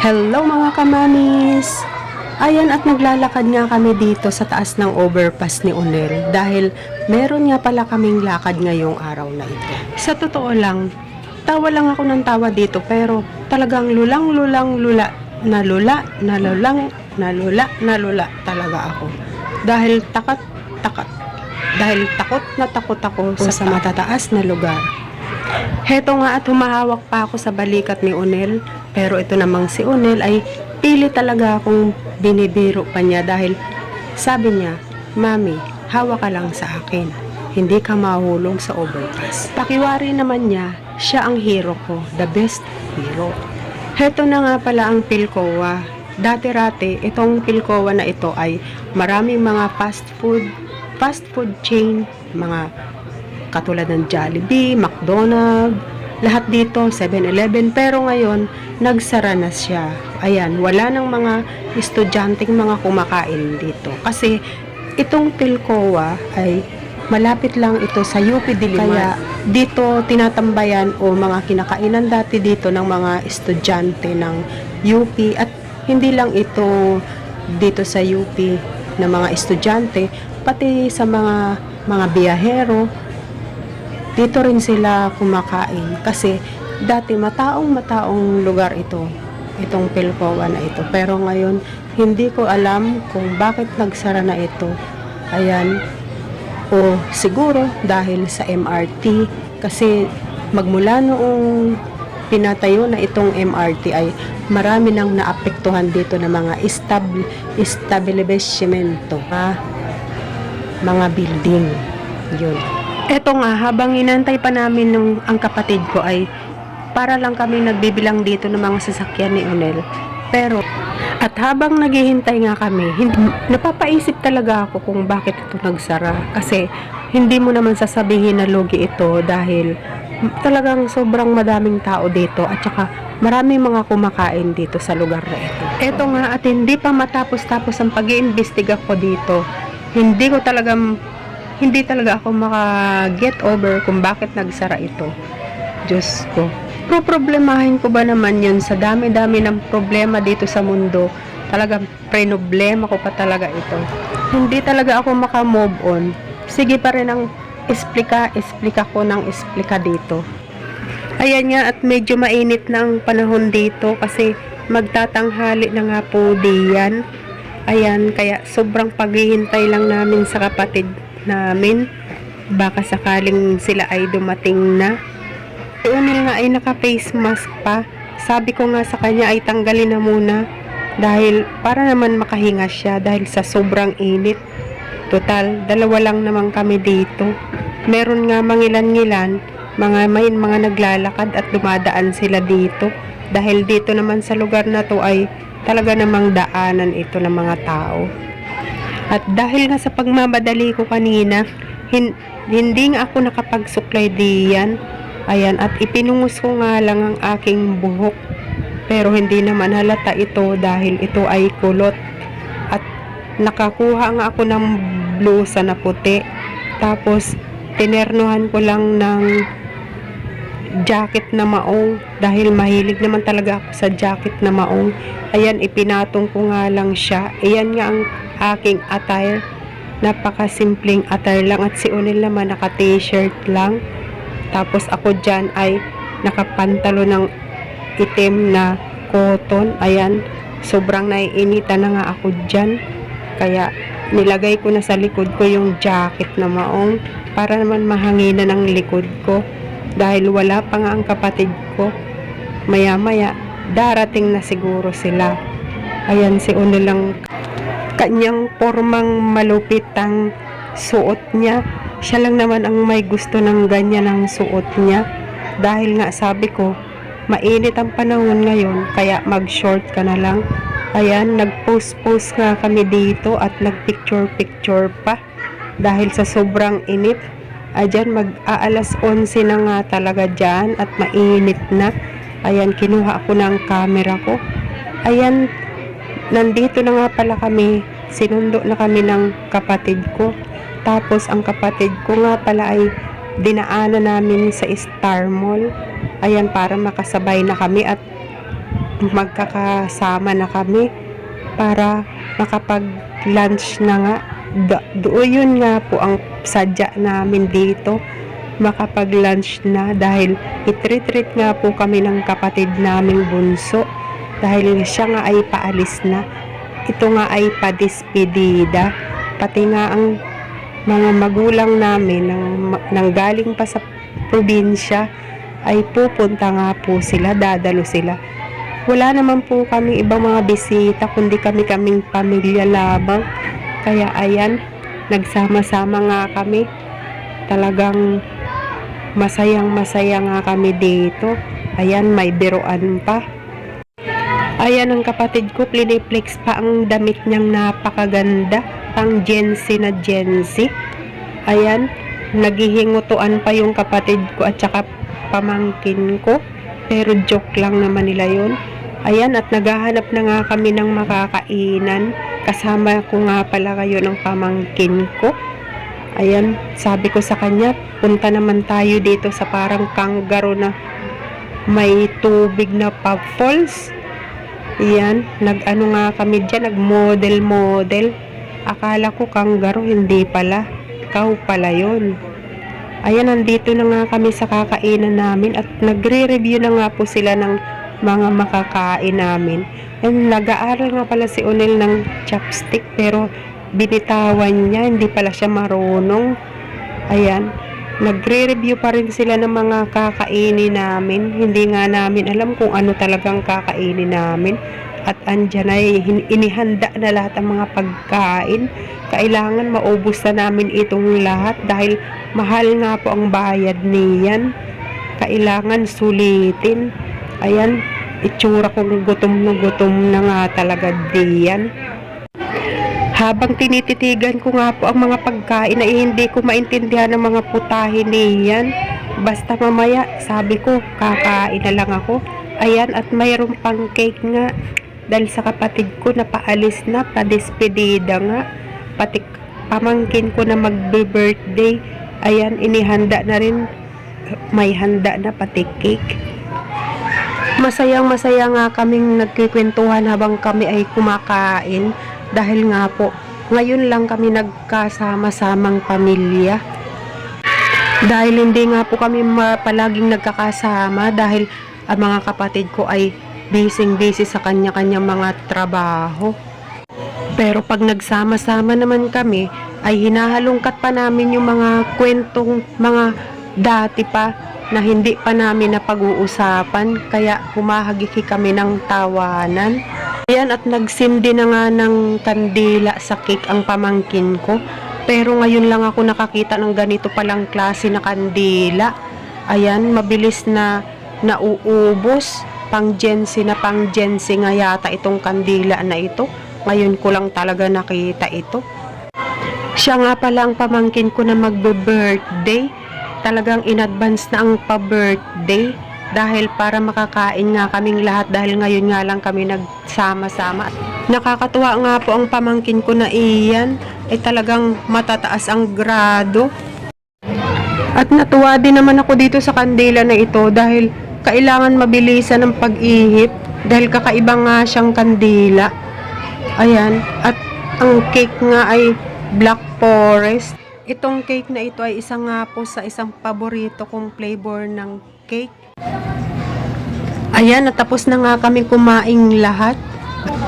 Hello mga kamamis! Ayan at naglalakad nga kami dito sa taas ng overpass ni Unel dahil meron nga pala kaming lakad ngayong araw na ito. Sa totoo lang, tawa lang ako ng tawa dito pero talagang lulang-lulang-lula na lula talaga ako. Dahil takot na takot ako sa matataas na lugar. Heto nga at humahawak pa ako sa balikat ni Unel, pero ito namang si Unel ay pili talaga akong binibiro pa niya dahil sabi niya, "Mami, hawak ka lang sa akin, hindi ka mahulog sa overpass." Pakiwari naman niya, siya ang hero ko, the best hero. Heto na nga pala ang Philcoa. Dati-rati, itong Philcoa na ito ay maraming mga fast food chain, mga katulad ng Jollibee, McDonald's, lahat dito, 7-Eleven. Pero ngayon, nagsara na siya. Ayan, wala nang mga estudyanteng mga kumakain dito. Kasi, itong Philcoa ay malapit lang ito sa UP Diliman. Kaya, dito tinatambayan o mga kinakainan dati dito ng mga estudyante ng UP. At hindi lang ito dito sa UP na mga estudyante, pati sa mga biyahero, dito rin sila kumakain kasi dati mataong lugar itong Philcoa na ito, pero ngayon hindi ko alam kung bakit nagsara na ito. Ayan, o siguro dahil sa MRT, kasi magmula noong pinatayo na itong MRT ay marami nang naapektuhan dito na mga establishmento, mga building yun. Eto nga, habang inantay pa namin ang kapatid ko ay para lang kami nagbibilang dito ng mga sasakyan ni Unel. Pero, at habang naghihintay nga kami, napapaisip talaga ako kung bakit ito nagsara. Kasi, hindi mo naman sasabihin na lugi ito dahil talagang sobrang madaming tao dito at saka maraming mga kumakain dito sa lugar na ito. Eto nga, at hindi pa matapos-tapos ang pag-iimbestiga ko dito, hindi talaga ako maka-get over kung bakit nagsara ito. Diyos ko. Problemahin ko ba naman yun sa dami-dami ng problema dito sa mundo? Talagang problema ko pa talaga ito. Hindi talaga ako maka-move on. Sige pa rin ang explika ko ng explika dito. Ayan nga at medyo mainit na ang panahon dito kasi magtatanghali na nga po diyan. Ayan, kaya sobrang paghihintay lang namin sa kapatid namin, baka sakaling sila ay dumating na. Si Unel nga ay naka-face mask pa. Sabi ko nga sa kanya ay tanggalin na muna dahil para naman makahinga siya dahil sa sobrang init. Total, dalawa lang naman kami dito. Meron nga mangilan-ngilan, may mga naglalakad at dumadaan sila dito dahil dito naman sa lugar na to ay talaga namang daanan ito ng mga tao. At dahil nga sa pagmamadali ko kanina, hindi nga ako nakapagsuklay diyan. Ayan, at ipinungos ko nga lang ang aking buhok. Pero hindi naman halata ito dahil ito ay kulot. At nakakuha nga ako ng blusa na puti. Tapos, tinernuhan ko lang ng jacket na maong dahil mahilig naman talaga ako sa jacket na maong. Ayan, ipinatong ko nga lang siya. Ayan nga ang aking attire. Napakasimpleng attire lang at si Unel naman naka-t-shirt lang. Tapos ako dyan ay nakapantalo ng itim na cotton. Ayan, sobrang naiinitan na nga ako dyan. Kaya nilagay ko na sa likod ko yung jacket na maong para naman mahanginan ang likod ko. Dahil wala pa nga ang kapatid ko. Maya-maya, darating na siguro sila. Ayan, si Unel lang kanyang formang malupit ang suot niya. Siya lang naman ang may gusto ng ganyan ang suot niya. Dahil nga sabi ko, mainit ang panahon ngayon, kaya mag-short ka na lang. Ayan, nag-post nga kami dito at nag-picture pa. Dahil sa sobrang init. Ayan, mag-aalas 11 na nga talaga dyan at mainit na. Ayan, kinuha ako ng camera ko. Ayan, nandito na nga pala kami. Sinundo na kami ng kapatid ko. Tapos, ang kapatid ko nga pala ay dinaanan namin sa Star Mall. Ayan, para makasabay na kami at magkakasama na kami para makapag-lunch na nga. Doon yun nga po ang sadya namin dito, makapag-lunch na, dahil itreat nga po kami ng kapatid naming bunso dahil siya nga ay paalis na. Ito nga ay padispedida, pati nga ang mga magulang namin nang galing pa sa probinsya ay pupunta nga po sila, dadalo sila. Wala naman po kami ibang mga bisita kundi kaming pamilya lamang. Kaya ayan, nagsama-sama nga kami. Talagang masayang-masaya nga kami dito. Ayan, may biruan pa. Ayan ang kapatid ko, pliniplex pa ang damit niyang napakaganda. Pang Gen Z na Gen Z. Ayan, naghihingutuan pa yung kapatid ko at saka pamangkin ko. Pero joke lang naman nila yun. Ayan, at naghahanap na nga kami ng makakainan. Kasama ko nga pala kayo ng pamangkin ko. Ayan, sabi ko sa kanya, punta naman tayo dito sa parang kangaroo na may tubig na pop falls. Ayan, nag-ano nga kami dyan, nag-model. Akala ko kangaroo, hindi pala. Ikaw pala yun. Ayan, nandito na nga kami sa kakainan namin at nagre-review na nga po sila ng mga makakain namin. And nag-aaral nga pala si Onel ng chopstick pero binitawan niya, hindi pala siya marunong. Ayan, nagre-review pa rin sila ng mga kakainin namin. Hindi nga namin alam kung ano talagang kakainin namin. At andyan ay inihanda na lahat ang mga pagkain. Kailangan maubos na namin itong lahat dahil mahal nga po ang bayad niyan. Kailangan sulitin. Ayan, itsura kong gutom na nga talaga diyan. Habang tinititigan ko nga po ang mga pagkain ay hindi ko maintindihan ang mga putahe niyan. Basta mamaya, sabi ko, kakain na lang ako. Ayan, at mayroong pang cake nga. Dahil sa kapatid ko na paalis na, padispedida nga. Pati pamangkin ko na magbe-birthday. Ayan, inihanda na rin. May handa na pati cake. Masayang-masaya nga kaming nagkikwentuhan habang kami ay kumakain dahil nga po, ngayon lang kami nagkasama-samang pamilya. Dahil hindi nga po kami palaging nagkakasama dahil ang mga kapatid ko ay busy sa kanya-kanyang mga trabaho. Pero pag nagsama-sama naman kami, ay hinahalungkat pa namin yung mga kwentong mga dati pa na hindi pa namin napag-uusapan, kaya humahagiki kami ng tawanan. Ayan, at nagsindi na nga ng kandila sa cake ang pamangkin ko. Pero ngayon lang ako nakakita ng ganito palang klase na kandila. Ayan, mabilis na nauubos. Pang Gen Z nga yata itong kandila na ito. Ngayon ko lang talaga nakita ito. Siya nga pala ang pamangkin ko na magbe-birthday. Talagang in advance na ang pa-birthday dahil para makakain nga kaming lahat dahil ngayon nga lang kami nagsama-sama. Nakakatuwa nga po ang pamangkin ko na iyan ay talagang matataas ang grado. At natuwa din naman ako dito sa kandila na ito dahil kailangan mabilisan ng pag-ihip dahil kakaiba nga siyang kandila. Ayan, at ang cake nga ay Black Forest. Itong cake na ito ay isa nga po sa isang paborito kong flavor ng cake. Ayan, natapos na nga kami kumaing lahat.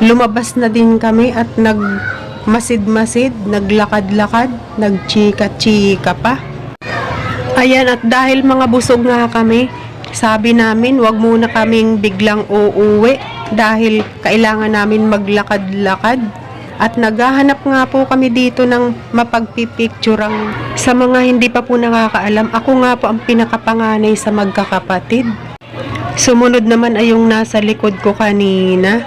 Lumabas na din kami at nagmasid-masid, naglakad-lakad, nagchika-chika pa. Ayan, at dahil mga busog nga kami, sabi namin wag muna kaming biglang uuwi dahil kailangan namin maglakad-lakad. At naghahanap nga po kami dito ng mapagpipicturang. Sa mga hindi pa po nakakaalam, ako nga po ang pinakapanganay sa magkakapatid. Sumunod naman ay yung nasa likod ko kanina.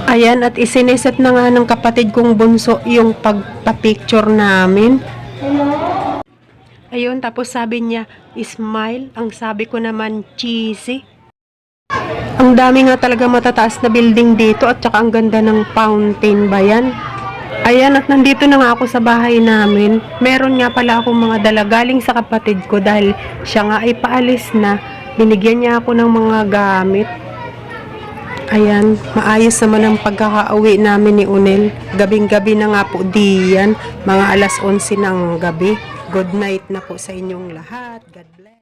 Ayan, at isiniset na nga ng kapatid kong bunso yung pagpapicture namin. Ayun, tapos sabi niya, smile. Ang sabi ko naman, cheesy. Ang dami nga talaga matataas na building dito at saka ang ganda ng fountain ba yan? Ayan, at nandito na nga ako sa bahay namin. Meron nga pala akong mga dala galing sa kapatid ko dahil siya nga ay paalis na. Binigyan niya ako ng mga gamit. Ayan, maayos naman ang pagkakauwi namin ni Unel. Gabing-gabi na nga po diyan, mga alas 11 ng gabi. Good night na po sa inyong lahat. God bless.